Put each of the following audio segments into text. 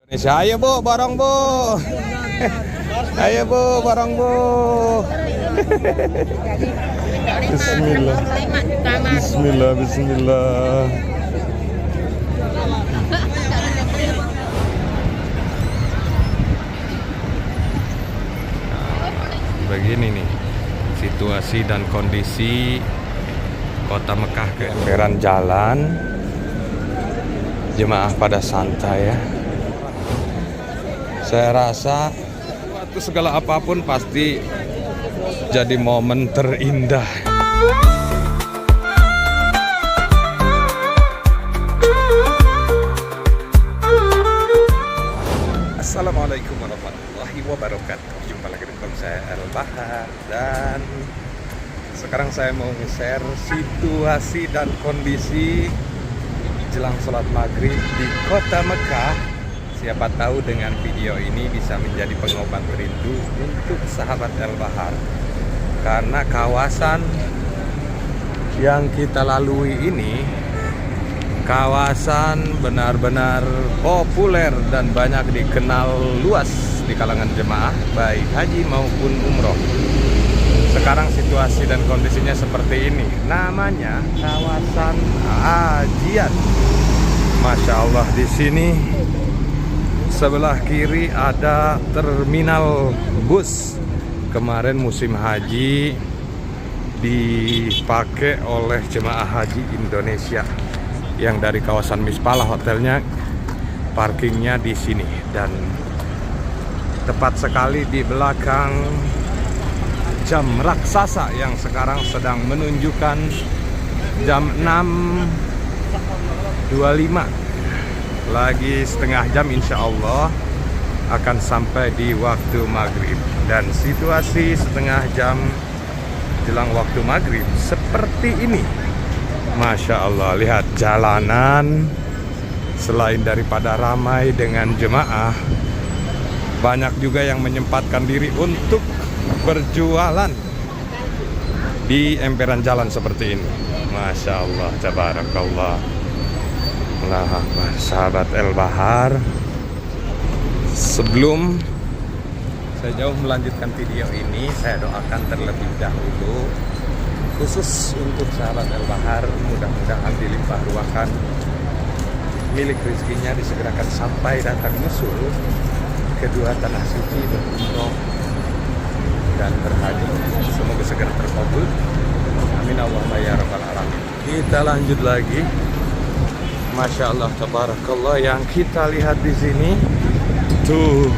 Indonesia. Ayo bu, bareng bu. Ayo bu, bareng bu. Bismillah. Bismillah, bismillah. Begini nih situasi dan kondisi kota Mekah ke emperan jalan. Jemaah pada santai ya. Saya rasa waktu segala apapun pasti jadi momen terindah. Assalamualaikum warahmatullahi wabarakatuh. Jumpa lagi dengan saya Al-Bahar, dan sekarang saya mau nge-share situasi dan kondisi jelang sholat maghrib di kota Mekah. Siapa tahu dengan video ini bisa menjadi pengobat rindu untuk sahabat Al-Bahar, karena kawasan yang kita lalui ini kawasan benar-benar populer dan banyak dikenal luas di kalangan jemaah baik haji maupun umroh. Sekarang situasi dan kondisinya seperti ini. Namanya kawasan Ajian. Masya Allah, di sini sebelah kiri ada terminal bus. Kemarin musim haji dipakai oleh jemaah haji Indonesia yang dari kawasan Mispalah. Hotelnya, parkingnya di sini, dan tepat sekali di belakang jam raksasa yang sekarang sedang menunjukkan jam 6.25. Lagi setengah jam insya Allah akan sampai di waktu maghrib. Dan situasi setengah jam jelang waktu maghrib seperti ini. Masya Allah, lihat jalanan selain daripada ramai dengan jemaah, banyak juga yang menyempatkan diri untuk berjualan di emperan jalan seperti ini. Masya Allah, tabarakallah. Allahu Akbar. Sahabat Al-Bahar, sebelum saya jauh melanjutkan video ini, saya doakan terlebih dahulu khusus untuk sahabat Al-Bahar, mudah-mudahan dilimpah ruahkan milik rezekinya, disegerakan sampai datang nyusul kedua tanah suci, berumroh dan berhaji. Semoga segera terkabul. Amin Allahumma ya rabbal alamin. Kita lanjut lagi. Masya Allah, tabarakallah, yang kita lihat di sini tuh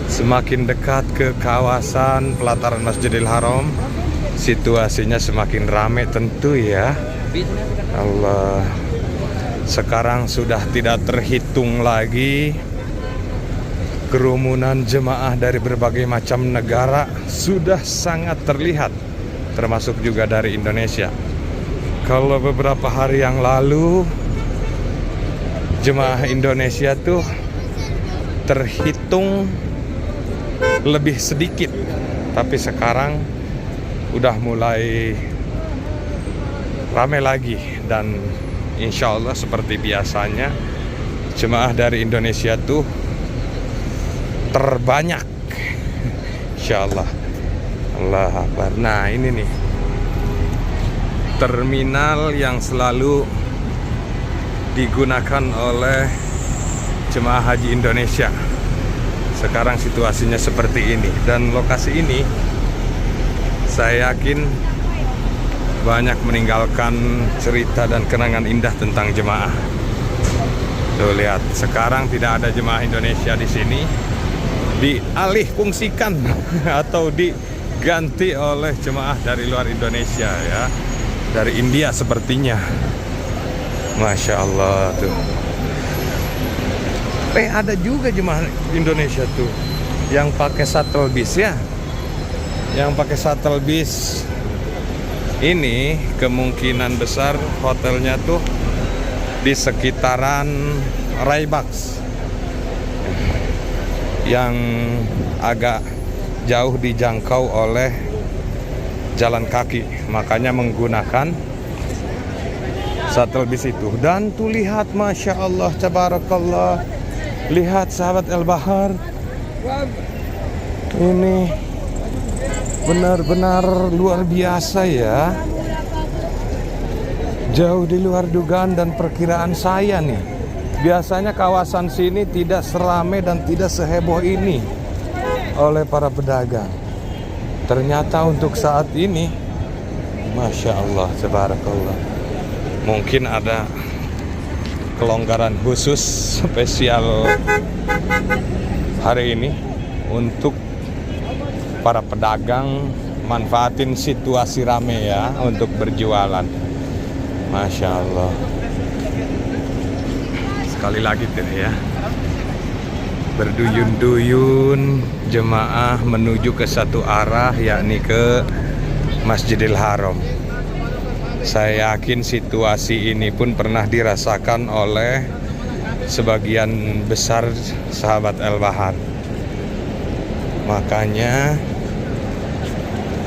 semakin dekat ke kawasan pelataran Masjidil Haram, situasinya semakin ramai tentu ya. Allah, sekarang sudah tidak terhitung lagi kerumunan jemaah dari berbagai macam negara, sudah sangat terlihat, termasuk juga dari Indonesia. Kalau beberapa hari yang lalu jemaah Indonesia tuh terhitung lebih sedikit, tapi sekarang udah mulai ramai lagi, dan insya Allah seperti biasanya jemaah dari Indonesia tuh terbanyak insya Allah. Allah Akbar. Nah, ini nih terminal yang selalu digunakan oleh jemaah haji Indonesia. Sekarang situasinya seperti ini, dan lokasi ini saya yakin banyak meninggalkan cerita dan kenangan indah tentang jemaah. Tuh lihat, sekarang tidak ada jemaah Indonesia di sini, dialih fungsikan atau diganti oleh jemaah dari luar Indonesia ya, dari India sepertinya. Masya Allah tuh. Ada juga jemaah Indonesia tuh yang pakai shuttle bis ya. Yang pakai shuttle bis ini kemungkinan besar hotelnya tuh di sekitaran Raybax, yang agak jauh dijangkau oleh jalan kaki, makanya menggunakan shuttle bis itu. Dan tuh lihat, Masya Allah, tabarakallah, Lihat sahabat El Bahar, ini benar-benar luar biasa ya. Jauh di luar dugaan dan perkiraan saya nih. Biasanya kawasan sini tidak seramai dan tidak seheboh ini oleh para pedagang. Ternyata untuk saat ini, Masya Allah, Tabarakallah, mungkin ada kelonggaran khusus spesial hari ini untuk para pedagang. Manfaatin situasi rame ya untuk berjualan. Masya Allah. Sekali lagi tuh ya, berduyun-duyun jemaah menuju ke satu arah, yakni ke Masjidil Haram. Saya yakin situasi ini pun pernah dirasakan oleh sebagian besar sahabat El Bahar. Makanya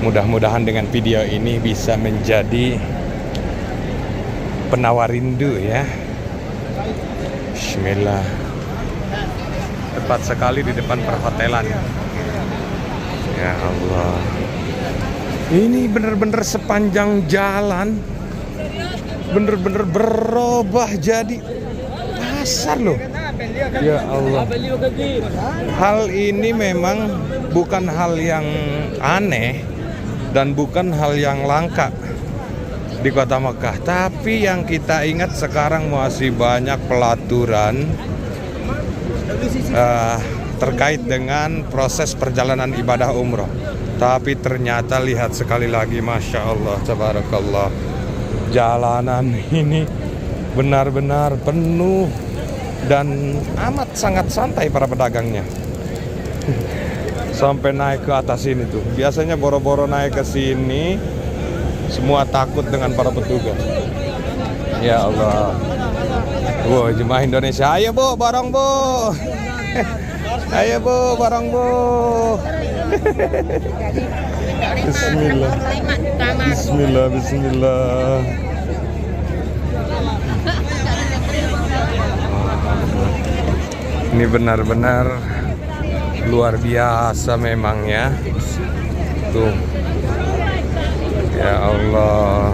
mudah-mudahan dengan video ini bisa menjadi penawar rindu ya. Bismillah. Tepat sekali di depan perhotelan. Ya Allah. Ini bener-bener sepanjang jalan bener-bener berubah jadi pasar loh. Ya Allah. Hal ini memang bukan hal yang aneh dan bukan hal yang langka di kota Mekah. Tapi yang kita ingat sekarang masih banyak pelaturan terkait dengan proses perjalanan ibadah umroh. Tapi ternyata lihat sekali lagi, Masya Allah, Tabarakallah, jalanan ini benar-benar penuh dan amat sangat santai para pedagangnya. Sampai naik ke atas sini tuh. Biasanya boro-boro naik ke sini semua takut dengan para petugas. Ya Allah. Wow, jemaah Indonesia, ayo Bu, bareng Bu. Ayo Bu, bareng Bu. Bismillah. Bismillah, bismillah. Ini benar-benar luar biasa memang ya. Tuh. Ya Allah.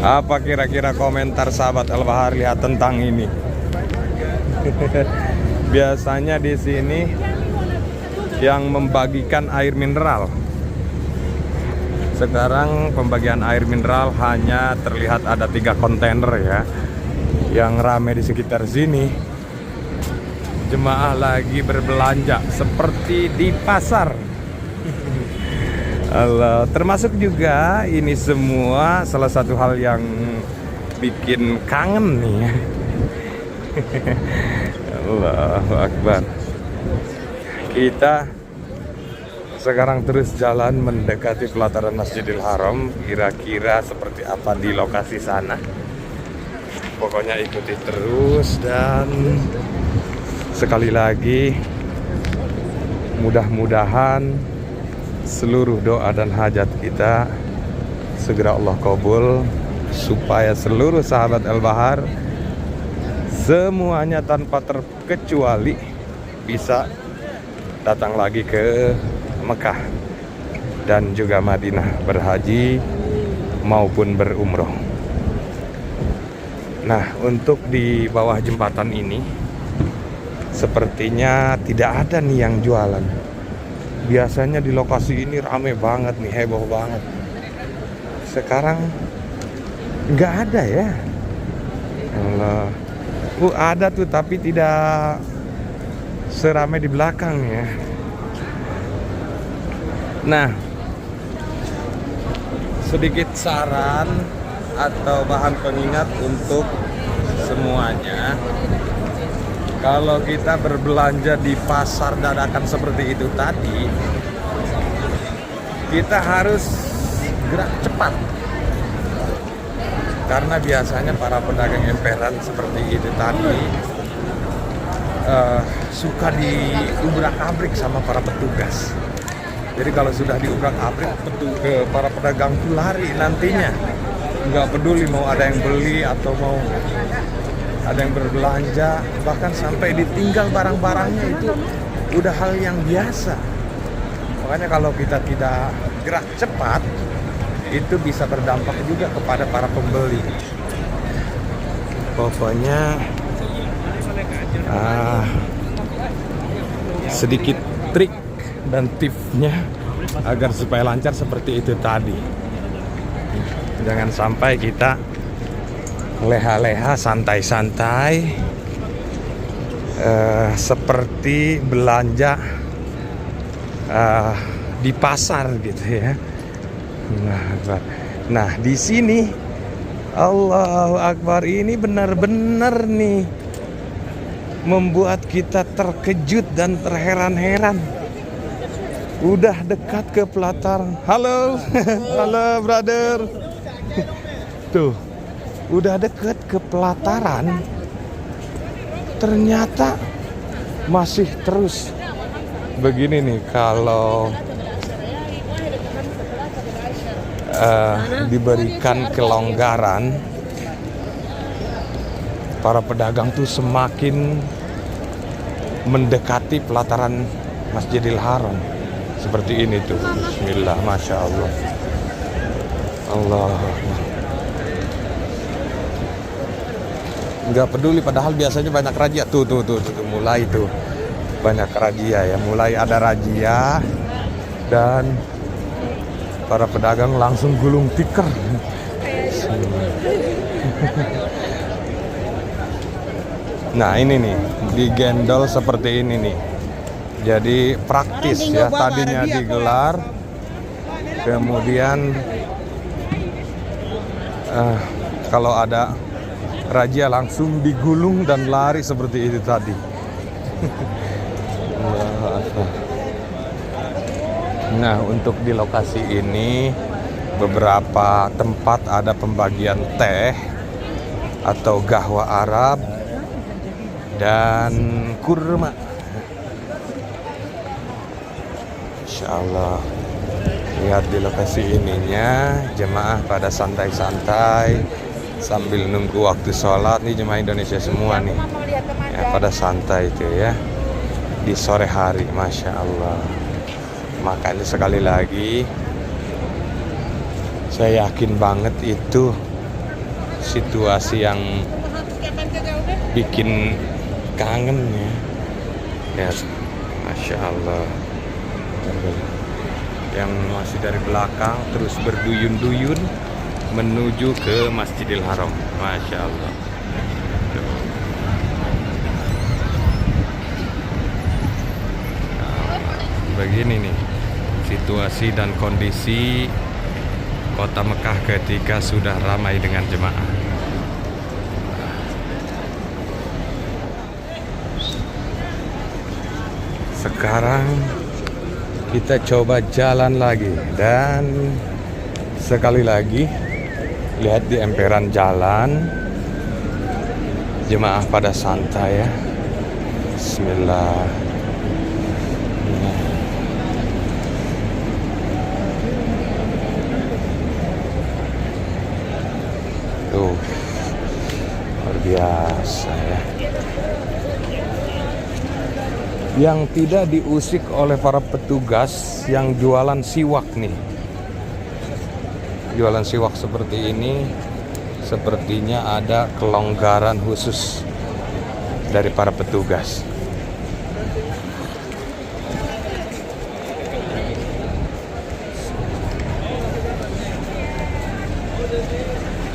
Apa kira-kira komentar sahabat El Bahar lihat tentang ini? Biasanya di sini yang membagikan air mineral. Sekarang pembagian air mineral hanya terlihat ada 3 kontainer ya. Yang ramai di sekitar sini. Jemaah lagi berbelanja seperti di pasar. Allah, termasuk juga ini semua salah satu hal yang bikin kangen nih. Allahu Akbar. Kita sekarang terus jalan mendekati pelataran Masjidil Haram. Kira-kira seperti apa di lokasi sana? Pokoknya ikuti terus dan sekali lagi mudah-mudahan seluruh doa dan hajat kita segera Allah kabul, supaya seluruh sahabat El Bahar semuanya tanpa terkecuali bisa datang lagi ke Mekah dan juga Madinah berhaji maupun berumroh. Nah, untuk di bawah jembatan ini sepertinya tidak ada nih yang jualan. Biasanya di lokasi ini rame banget nih, heboh banget. Sekarang nggak ada ya. Allah. Ada tuh tapi tidak seramai di belakang ya. Nah, sedikit saran atau bahan pengingat untuk semuanya. Kalau kita berbelanja di pasar dadakan seperti itu tadi, kita harus gerak cepat. Karena biasanya para pedagang emperan seperti itu tadi suka diubrak-abrik sama para petugas. Jadi kalau sudah diubrak-abrik, para pedagang itu lari nantinya. Nggak peduli mau ada yang beli atau mau ada yang berbelanja, bahkan sampai ditinggal barang-barangnya itu udah hal yang biasa. Makanya kalau kita tidak gerak cepat, itu bisa berdampak juga kepada para pembeli. Pokoknya sedikit trik dan tipsnya agar supaya lancar seperti itu tadi. Jangan sampai kita leha-leha, santai-santai, seperti belanja di pasar gitu ya. Nah, di sini Allahu Akbar, ini benar-benar nih membuat kita terkejut dan terheran-heran. Udah dekat ke pelataran. Halo, halo brother. Tuh, udah dekat ke pelataran, ternyata masih terus begini nih. Kalau diberikan kelonggaran, para pedagang tuh semakin mendekati pelataran Masjidil Haram. Seperti ini tuh. Bismillah, Masya Allah. Allah. Nggak peduli, padahal biasanya banyak razia. Tuh, mulai tuh banyak razia ya. Mulai ada razia dan para pedagang langsung gulung tikar. Nah, ini nih digendol seperti ini nih. Jadi praktis ya, tadinya digelar, kemudian kalau ada razia langsung digulung dan lari seperti itu tadi. Nah, untuk di lokasi ini beberapa tempat ada pembagian teh atau gahwa Arab dan kurma. Insya Allah, lihat di lokasi ininya, jemaah pada santai-santai sambil nunggu waktu sholat nih. Jemaah Indonesia semua nih ya, pada santai itu ya di sore hari. Masya Allah. Makanya sekali lagi saya yakin banget itu situasi yang bikin kangen ya. Masya Allah. Yang masih dari belakang terus berduyun-duyun menuju ke Masjidil Haram. Masya Allah. Begini nih situasi dan kondisi kota Mekah ketika sudah ramai dengan jemaah. Sekarang kita coba jalan lagi, dan sekali lagi lihat di emperan jalan jemaah pada santai ya. Bismillah. Tuh, luar biasa ya. Yang tidak diusik oleh para petugas yang jualan siwak nih. Jualan siwak seperti ini, sepertinya ada kelonggaran khusus dari para petugas.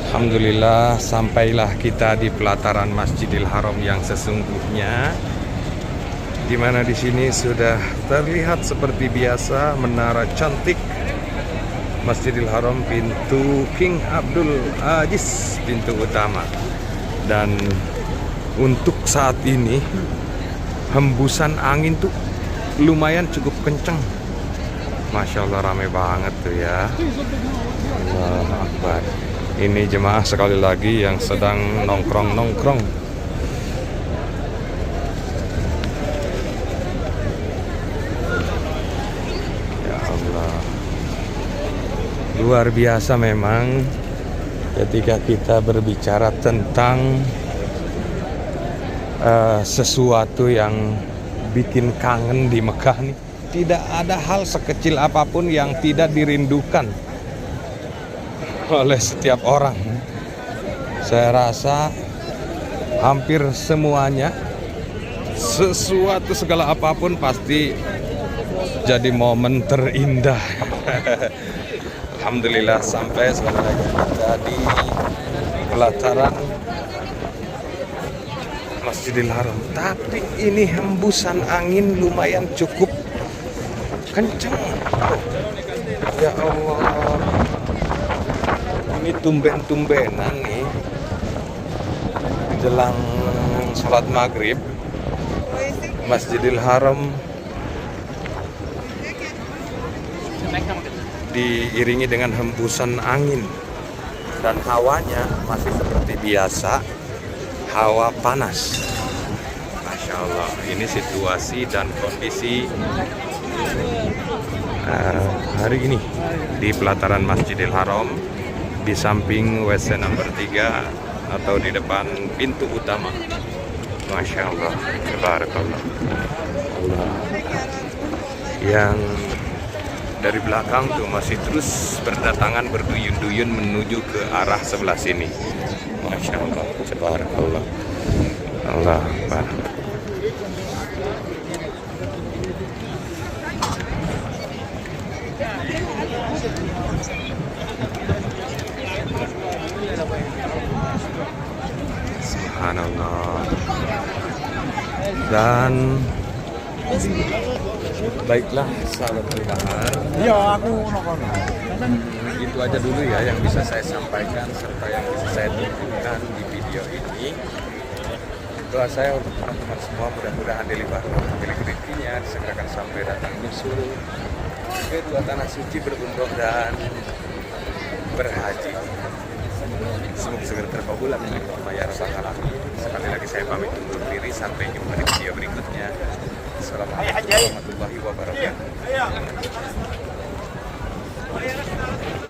Alhamdulillah, sampailah kita di pelataran Masjidil Haram yang sesungguhnya, di mana di sini sudah terlihat seperti biasa menara cantik Masjidil Haram, pintu King Abdul Aziz, pintu utama. Dan untuk saat ini hembusan angin tuh lumayan cukup kenceng. Masya Allah, ramai banget tuh ya. Allahu Akbar. Ini jemaah sekali lagi yang sedang nongkrong-nongkrong. Ya Allah, luar biasa memang ketika kita berbicara tentang sesuatu yang bikin kangen di Mekah nih. Tidak ada hal sekecil apapun yang tidak dirindukan oleh setiap orang. Saya rasa hampir semuanya, sesuatu segala apapun pasti jadi momen terindah. Alhamdulillah sampai sekarang lagi kita di pelataran Masjidil Haram. Tapi ini hembusan angin lumayan cukup kencang. Ya Allah, ini tumben-tumbenan nih jelang sholat maghrib Masjidil Haram diiringi dengan hembusan angin dan hawanya masih seperti biasa, hawa panas. Masya Allah, ini situasi dan kondisi hari ini di pelataran Masjidil Haram, di samping WC nomor 3 atau di depan pintu utama. Masya Allah, tabarakallah. Allah. Yang dari belakang tuh masih terus berdatangan berduyun-duyun menuju ke arah sebelah sini. Masya Allah, tabarakallah. Allah Akbar. Subhanallah. Dan baiklah sahabat Al-Bahar. Iya, aku nonton. Itu aja dulu ya yang bisa saya sampaikan serta yang bisa saya tunjukkan di video ini. Doa saya untuk teman-teman semua, mudah-mudahan dilimpahkan milik rezekinya, disegerakan sampai datang nyusul ke dua tanah suci, berumroh dan berhaji. Semoga segera terkabul, amin ya rabbal alamin. Sekali lagi saya pamit undur diri, sampai jumpa di video berikutnya. Assalamualaikum warahmatullahi wabarakatuh.